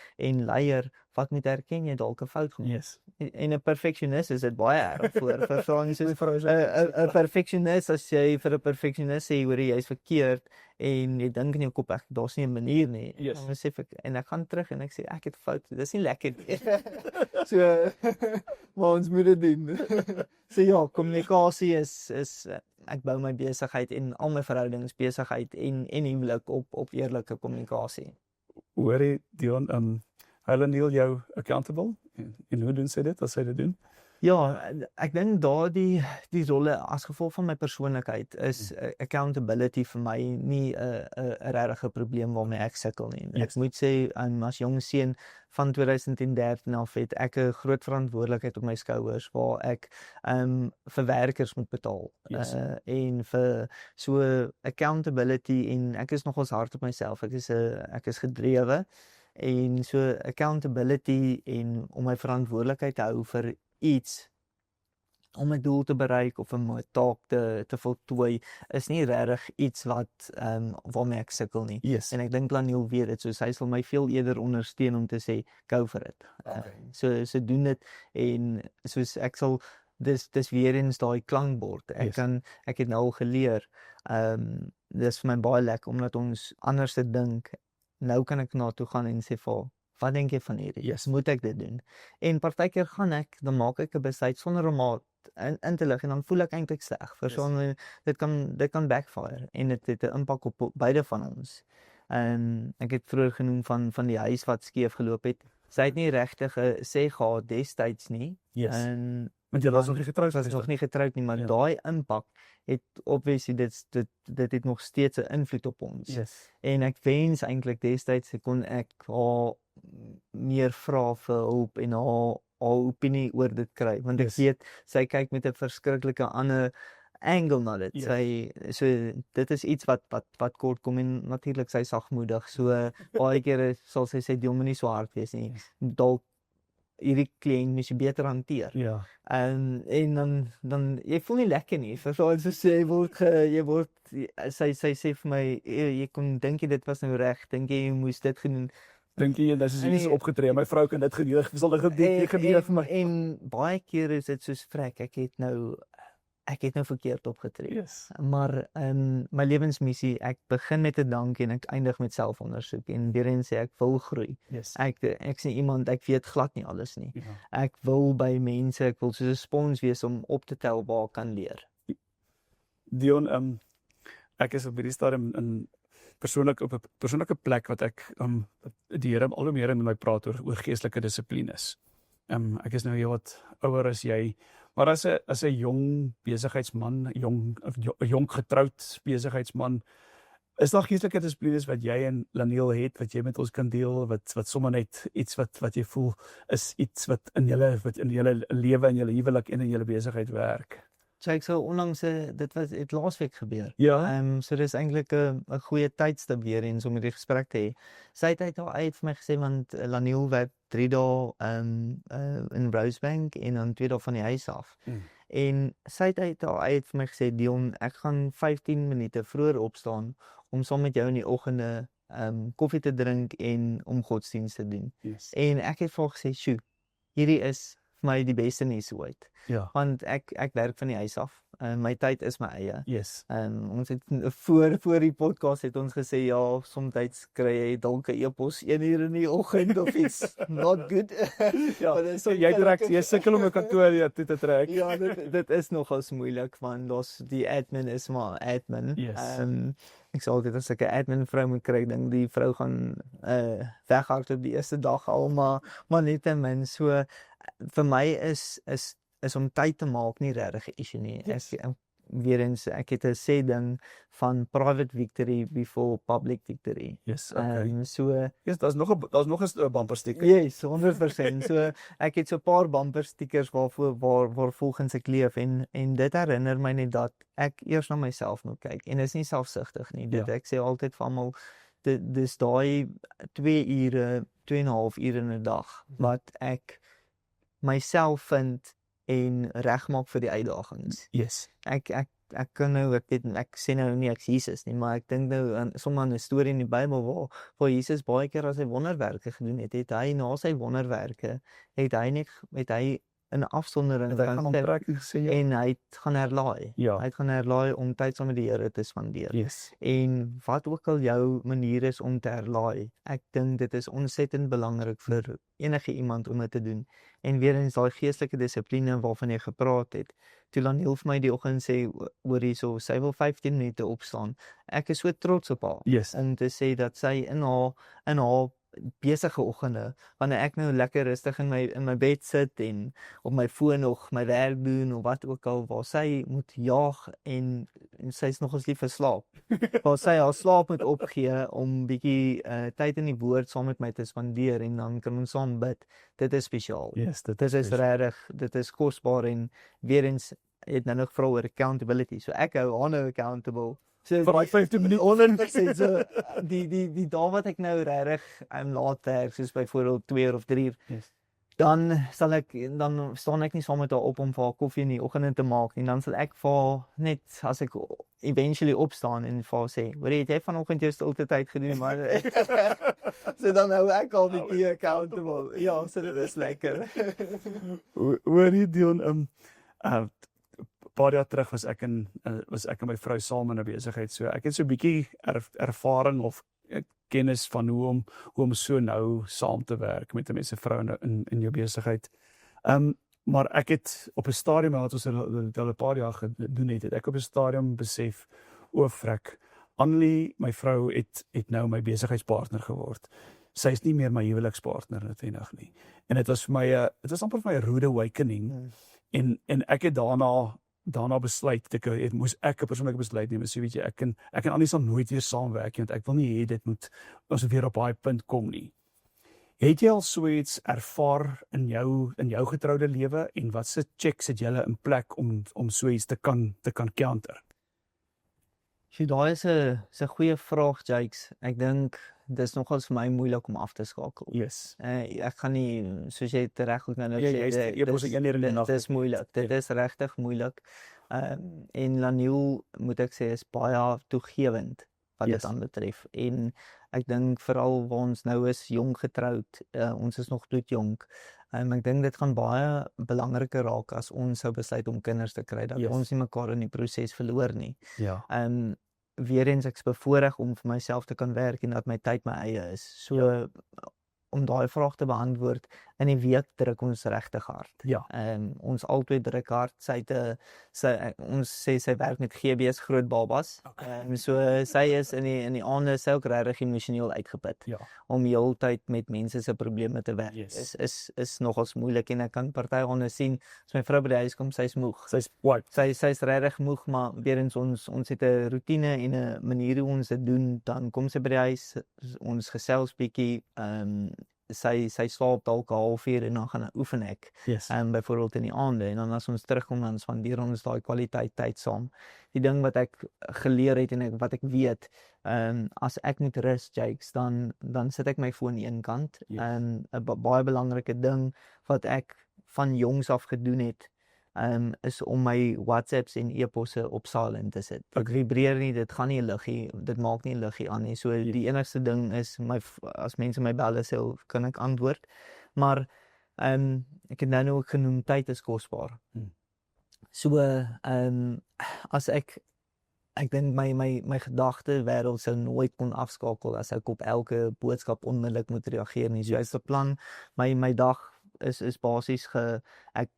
leier, wat moet erken jy dalk 'n fout gemaak. Yes. En 'n perfeksionis is dit baie erg voor. Verstaan jy, Dis vir ons. 'n perfeksionis, as jy vir 'n perfeksionis sê, hoor jy's verkeerd, en jy dink in jou kop, daar's nie 'n manier nie. Yes. Dan besef ek, en ek gaan terug en ek sê, ek het fout, dis nie lekker nie. So, maar ons moet dit doen. So ja, kommunikasie is ek bou my besigheid en al my verhoudings, besigheid en huwelik op eerlike kommunikasie. Hoor jy, Dion, hou Laniel jou accountable? En hoe doen sy dit, as sy dit doen? Ja, ek dink die rolle as gevolg van my persoonlikheid is accountability vir my nie 'n regte probleem waarmee ek sukkel nie. Yes. Ek moet sê, as jong seun van 2013 af het ek 'n groot verantwoordelikheid op my skouers waar ek vir werkers moet betaal. Yes. En vir so accountability, en ek is nogals hard op myself. Ek is gedrewe, en so accountability en om my verantwoordelikheid te hou vir iets, om 'n doel te bereik of 'n taak te voltooi, is nie regtig iets wat waarmee ek sukkel nie. Yes. En ek dink Laniel weet dit, so hy sal my veel eerder ondersteun om te sê, go for it. Okay. So doen dit, en soos ek sal, dis weer eens daai klankbord. Yes. Ek het nou al geleer, dis vir my baie lekker omdat ons anders te dink. Nou kan ek na toe gaan en sê vir wat dink jy van hierdie? Yes. Moet ek dit doen? En partykeer gaan ek, dan maak ek 'n besluit sonder om maar in te lig en dan voel ek eintlik sleg. Verstaan, dit kan backfire en dit het 'n impak op beide van ons. Ek het vroeër genoem van die huis wat skeef geloop het. Sy het nie regtig 'n sê gehad destyds nie. Yes. En Want jy was nog nie getroud. was nog nie getroud nie, maar Ja. daai impak het obviously dit het nog steeds 'n invloed op ons. Yes. En ek wens eintlik destyds kon ek haar meer vra vir hulp en haar opinie oor dit kry, want ek Yes. weet sy kyk met 'n verskriklike ander angle na dit. Yes. So dit is iets wat kort kom en natuurlik sy sagmoedig. So baie kere sal sy sê jy moet nie so hard wees nie. Dalk hierdie kliënt moet jy beter hanteer. Ja. En dan jy voel nie lekker nie. Verstaan, so sê sy sê vir my jy kon dink jy dit was nou reg, dink jy moes dit gedoen. Dink jy dis Nee. iets opgetree? My vrou kan dit gedoen, sal dit gedoen vir my. En baie keer is dit soos vrek, ek het nou verkeerd opgetree. Yes. Maar my lewensmissie, ek begin met 'n dank en ek eindig met selfondersoek en weer eens sê ek wil groei. Yes. Ek sien iemand, ek weet glad nie alles nie. Ja. Ek wil by mense, ek wil soos 'n spons wees om op te tel waar ek kan leer. Dion, ek is op hierdie stadium in persoonlik op 'n persoonlike plek wat ek die Here al hoe meer met my praat oor geestelike dissiplines. Ek is nou heelwat ouer as jy, maar as 'n jong besigheidsman, 'n jong getroud besigheidsman, is daar geestelike dissiplines wat jy en Laniel het wat jy met ons kan deel, wat sommer net iets wat jy voel is iets wat in julle lewe en julle huwelik en in julle besigheid werk? So ek sou onlangs het laasweek gebeur. Ja. So dis eintlik 'n goeie tydstip weer eens om hierdie gesprek te hê. Sy het al uit vir my gesê want Laniel werk 3 dae in Rosebank en dan 2 dae van die huis af. En sy het al uit vir my gesê Dion, ek gaan 15 minute vroeër opstaan om saam met jou in die oggende koffie te drink en om godsdienst te doen. Yes. En ek het vir haar gesê, "Sjoe, hierdie is vir my die beste nuus ooit." Ja. Want ek werk van die huis af. My tyd is my eie. Yes. Ons het voor die podcast het ons gesê ja, soms kry jy dalk 'n e-pos 1 uur in die oggend of iets not good. Ja. Maar So jy sukkel om 'n kantoor toe te trek. Ja, dit is nogals moeilik want die admin is maar admin. Yes. Ek sê altyd as ek 'n admin vrou moet kry, dink die vrou gaan weghardloop die eerste dag al, maar nietemin so vir my is om tyd te maak nie regtig 'n issue nie. Yes. Ek het 'n sê ding van private victory before public victory. Yes, okay. So Yes, daar's nog 'n bumper sticker. yes, 100%. So ek het so 'n paar bumper stickers waar volgens ek leef en dit herinner my net dat ek eers na myself moet kyk en is nie selfsugtig nie. Ek sê altyd vir almal dis daai 2 ure, 2.5 ure in 'n dag wat ek myself vind en regmaak vir die uitdagings. Yes. Ek kan nou ek sê nou nie ek's Jesus nie, maar ek dink nou aan sommer 'n storie in die Bybel waar Jesus baie keer as hy wonderwerke gedoen het hy na sy wonderwerke het hy in afsondering gaan sit en hy het gaan herlaai. Ja. Hy het gaan herlaai om tyd saam met die Here te spandeer. Yes. En wat ook al jou manier is om te herlaai, ek dink dit is ontsettend belangrik vir enige iemand om dit te doen. En weer eens daai geestelike dissipline waarvan jy gepraat het. Toe Laniel vir my die oggend sê oor hierso, sy wil 15 minute opstaan. Ek is so trots op haar. Yes. Om te sê dat sy in haar besige oggende, wanneer ek nou lekker rustig in my bed sit en op my foon nog my werk doen of wat ook al, waar sy moet jaag en sy is nogals lief vir slaap. Waar sy haar slaap moet opgee om bietjie tyd in die woord saam met my te spandeer en dan kan ons saam bid. Dit is spesiaal. Yes, Dit is regtig, dit is kosbaar en weer eens het nou nog gevra oor accountability. So ek hou haar nou accountable. So Vir daai 15 minute 100% so die dae wat ek nou regtig laat werk, soos byvoorbeeld 2 uur of 3 uur, Yes. dan staan ek nie saam met haar op om vir haar koffie in die oggend te maak nie. Dan sal ek vir haar net as ek eventually opstaan en vir haar sê, "Hoor jy, het jy vanoggend jou stilte tyd gedoen?" Maar so dan hou ek al die accountable. Ja, so dit is lekker. Hoor jy Dion, paar jaar terug was ek en my vrou saam in 'n besigheid. So ek het so 'n bietjie ervaring of kennis van hoe om so nou saam te werk met 'n mens se vrou in jou besigheid. Maar ek het op 'n stadium wat ons al 'n paar jaar gedoen het ek op 'n stadium besef vrek. Annelie, my vrou het nou my besigheidspartner geword. Sy is nie meer my huwelikspartner noodwendig nie. En dit was vir my dit was amper vir my 'n rude awakening. En ek het daarna besluit moes ek 'n persoonlike besluit neem. So weet jy, ek en Annelie sal nooit weer saamwerk nie, want ek wil nie hê dit moet ons weer op daai punt kom nie. Het jy al so iets ervaar in jou getroude lewe en wat se checks het julle in plek om so iets te kan counter? Daai is 'n goeie vraag, Jakes. Ek dink dis nogals vir my moeilik om af te skakel. Yes. Ek gaan nie, soos jy reg goed nou Jy is een keer in die nag. Dit is moeilik. Dit is regtig moeilik. En Laniel, moet ek sê, is baie toegewend wat dit aanbetref. En ek dink veral waar ons nou is, jong getroud, ons is nog bloedjonk. Ek dink dit gaan baie belangriker raak as ons sou besluit om kinders te kry, dat ons nie mekaar in die proses verloor nie. Ja. Weer eens, ek is bevoorreg om vir myself te kan werk en dat my tyd my eie is. So, om daai vraag te beantwoord, in die week druk ons regtig hard. Ja. Ons albei druk hard. Ons sê sy werk met GB's, groot babas. Okay. So sy is in die aande, sy ook regtig emosioneel uitgeput. Ja. Om heeltyd met mense se probleme te werk. Yes. Is nogals moeilik en ek kan party aande sien, as my vrou by die huis kom, sy's moeg. Sy's regtig moeg, maar weer eens ons het 'n roetine en 'n manier hoe ons dit doen. Dan kom sy by die huis, ons gesels bietjie, sy slaap dalk 'n halfuur en dan gaan oefen ek. Yes. Byvoorbeeld in die aande, en dan as ons terugkom, dan spandeer ons daai kwaliteit tyd saam. Die ding wat ek geleer het en wat ek weet, as ek moet rus, Jakes, dan sit ek my foon aan een kant. Yes. 'n baie belangrike ding wat ek van jongs af gedoen het, is om my WhatsApps en e-posse op silent te sit. Dit vibreer nie, dit gaan nie 'n liggie, dit maak nie 'n liggie aan nie. So die enigste ding is, as mense my bel, kan ek antwoord. Maar ek het nou ook genoem, tyd is kosbaar. So as ek dink my gedagte wêreld sou nooit kon afskakel as ek op elke boodskap onmiddellik moet reageer nie. So is 'n plan. My dag is basies ek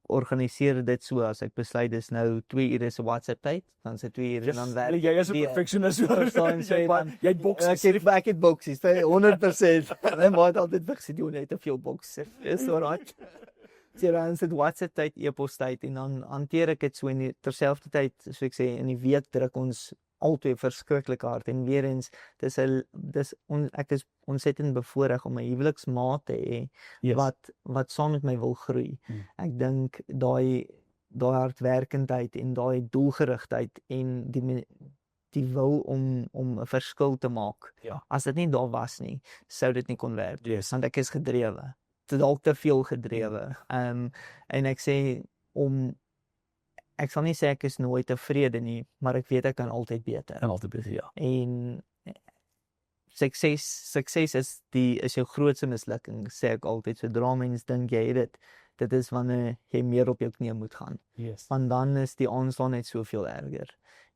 organiseer dit so, as ek besluit dis nou 2 ure se WhatsApp tyd, dan se 2 ure en dan werk. Jy is 'n perfeksionis. Jy het boksies. Ek het boksies, 100%. En maar altyd gesit jy net te veel boksies. Is so right. So dan sit WhatsApp tyd, e-pos tyd, en dan hanteer ek dit so in terselfdertyd, so ek sê, in die week druk ons altyd verskriklik hard, en weer eens, ek is ontsettend bevoorreg om 'n huweliksmaat te hê, wat saam met my wil groei. Ek dink daai hardwerkendheid en daai doelgerigtheid en die wil om 'n verskil te maak. As dit nie daar was nie, sou dit nie kon werk. Want ek is gedrewe. Dalk te veel gedrewe. En ek sê, ek sal nie sê ek is nooit tevrede nie, maar ek weet ek kan altyd beter. En sukses is jou grootste mislukking, sê ek altyd. Sodra mens dink jy het dit is wanneer jy meer op jou knieë moet gaan. Want dan is die aanslaan net soveel erger.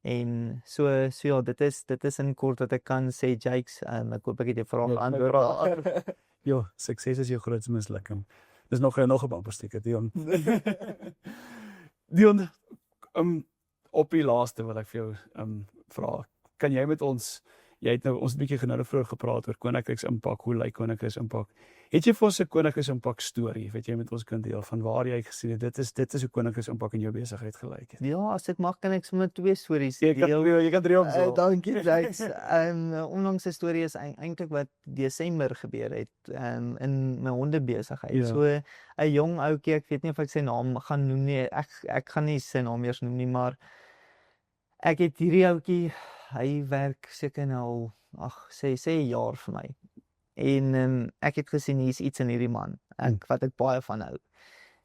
En so ja, dit is in kort wat ek kan sê, Jakes. Ek hoop ek het jou vraag beantwoord. Ja, sukses is jou grootste mislukking. Dis nog 'n bumpersticker, Dion. Dion, op die laaste wil ek vir jou vra. Kan jy met ons, jy het nou ons 'n bietjie nou vroeër gepraat oor Koninkryks Impak, hoe lyk Koninkryks Impak? Het jy vir ons 'n Koninkryks Impak storie wat jy met ons kan deel van waar jy gesien het dit is hoe Koninkryks Impak in jou besigheid gelyk het? Ja, as dit mag, kan ek sommer 2 stories deel. Jy kan 3 opstel. Dankie, Jakes. Onlangs 'n storie is eintlik wat Desember gebeur het in my hondebesigheid. So 'n jong ouetjie, ek weet nie of ek sy naam gaan noem nie. Ek gaan nie sy naam eers noem nie, maar ek het hierdie ouetjie, hy werk seker nou al, sê 'n jaar vir my. En ek het gesien hier's iets in hierdie man, wat ek baie van hou.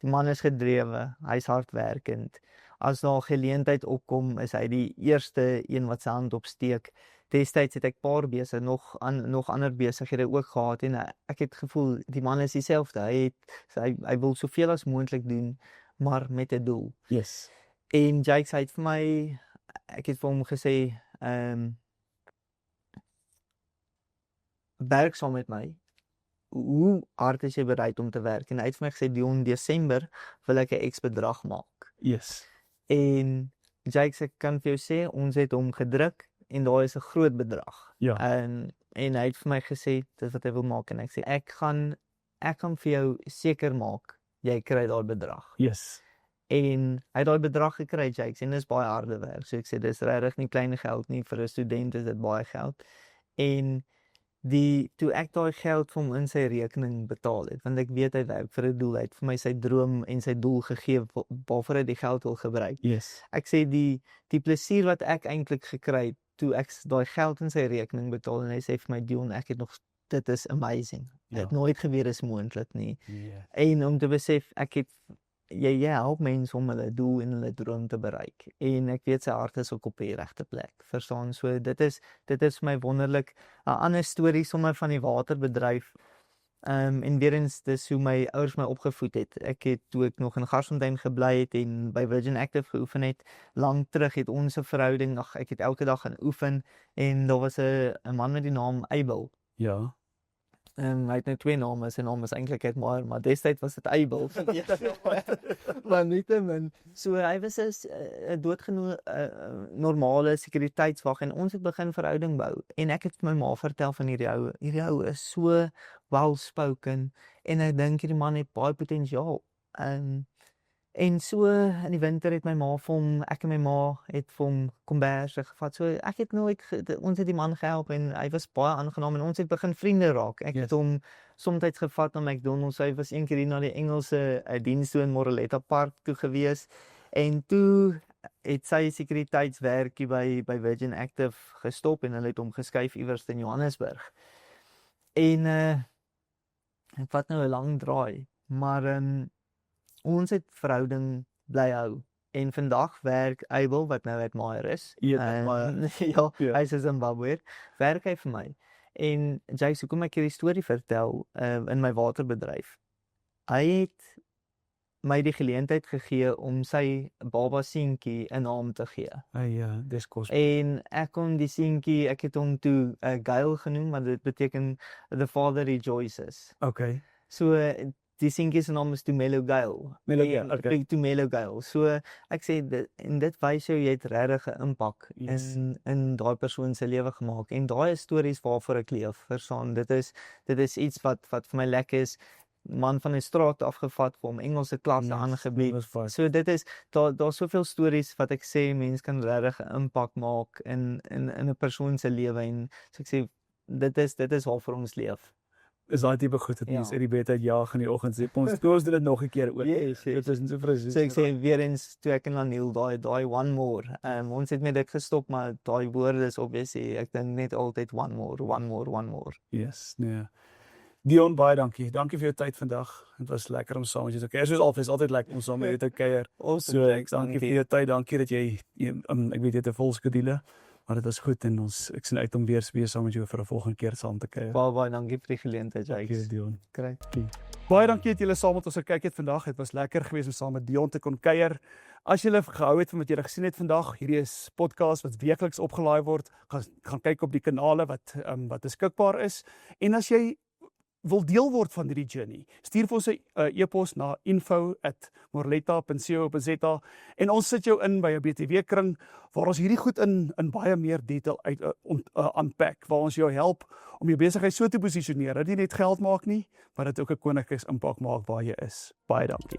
Die man is gedrewe, hy's hardwerkend. As daar geleentheid opkom, is hy die eerste een wat sy hand opsteek. Destyds het ek paar nog ander besighede ook gehad, en ek het gevoel, die man is dieselfde. Hy wil soveel as moontlik doen, maar met 'n doel. En Jake sê vir my, ek het vir hom gesê, werk saam met my. Hoe hard is jy bereid om te werk? En hy het vir my gesê, Dion, Desember wil ek 'n X bedrag maak. Yes. En Jake sê, ek kan vir jou sê, ons het hom gedruk en daar is 'n groot bedrag. Ja. En hy het vir my gesê, dis wat hy wil maak. En ek sê, ek gaan vir jou seker maak, jy kry daai bedrag. Yes. En hy het daai bedrag gekry, Jake, en dis baie harde werk. So ek sê, dis regtig nie klein geld nie, vir 'n student is dit baie geld. En toe ek daai geld vir hom in sy rekening betaal het, want ek weet hy werk vir 'n doel, hy het vir my sy droom en sy doel gegee waarvoor hy die geld wil gebruik. Yes. Ek sê die plesier wat ek eintlik gekry het toe ek daai geld in sy rekening betaal en hy sê vir my, Dion, dit is amazing. Dit het nooit gebeur is moontlik nie. Yeah. En om te besef jy help mense om hulle doel en hulle droom te bereik. En ek weet sy hart is ook op die regte plek. Verstaan? So dit is vir my wonderlik. 'n Ander storie sommer van die waterbedryf. En weer eens dis hoe my ouers my opgevoed het. Ek het toe ek nog in Garsfontein gebly het en by Virgin Active geoefen het, lank terug het ons 'n verhouding. Ek het elke dag gaan oefen en daar was 'n man met die naam Abel. Ja. Hy het nou 2 name, sy naam is eintlik Edmar, maar destyds was dit Abel. Maar nietemin, so hy was 'n normale sekuriteitswag en ons het begin verhouding bou. En ek het vir my ma vertel van hierdie ou is so well-spoken en ek dink hierdie man het baie potensiaal. En so in die winter het my ma vir hom, ek en my ma het vir hom komberse gevat. So ek het nooit, ons het die man gehelp en hy was baie aangenaam en ons het begin vriende raak. Ek het hom soms gevat na McDonald's. Hy was een keer hier na die Engelse diens toe in Moreletta Park toe gewees. En toe het sy sekuriteitswerk hier by Virgin Active gestop en hulle het hom geskuif iewers in Johannesburg. En ek vat nou 'n lang draai, maar ons het verhouding bly hou. En vandag werk Abel, wat nou uit Meyer is. Hy is 'n Zimbabweër, werk hy vir my. En Jake, hoekom ek hierdie storie vertel in my waterbedryf. Hy het my die geleentheid gegee om sy baba seentjie 'n naam te gee. Dis kos. En ek kon die seentjie, ek het hom toe Gail genoem, want dit beteken the father rejoices. Okay. So die seentjie se naam is Tumelo Gail. Okay. Tumelo Gail. So ek sê dit wys jou jy het regtig 'n impak in daai persoon se lewe gemaak. En daai is stories waarvoor ek leef. Verstaan, dit is iets wat vir my lekker is. Man van die straat afgevat vir hom Engelse klasse aangebied. So dit is daar's soveel stories wat ek sê mense kan regtig 'n impak maak in 'n persoon se lewe. En so ek sê dit is waarvoor ons leef. Is daai tipe goed wat mense uit die bed uit jaag in die oggend sê ons doen dit nog 'n keer ook. Yes. Dit is so presies. So ek sê weer eens toe ek en Laniel daai one more. Ons het met dit gestop, maar daai woorde is obviously ek dink net altyd one more. Yes, nee. Dion, baie dankie. Dankie vir jou tyd vandag. Dit was lekker om saam met jou te kuier. Soos altyd lekker om saam met jou te kuier. Awesome. So ek dankie vir jou tyd. Dankie dat jy ek weet jy het 'n vol skedule. Maar dit was goed en ek sien uit om weer saam met jou vir 'n volgende keer saam te kuier. Baie dankie vir die geleentheid, Jake. Dankie, Dion. Kry. Baie dankie dat julle saam met ons gekyk het vandag. Dit was lekker geweest om saam met Dion te kon kuier. As julle gehou het van wat julle gesien het vandag, hierdie is podcast wat weekliks opgelaai word. Gaan kyk op die kanale wat beskikbaar is. En as jy wil deel word van hierdie journey, stuur vir ons 'n e-pos na info@moreletta.co.za en ons sit jou in by 'n BTW kring waar ons hierdie goed in baie meer detail unpack, waar ons jou help om jou besigheid so te posisioneer dat jy net geld maak nie, maar dat ook 'n koninklike impak maak waar jy is. Baie dankie.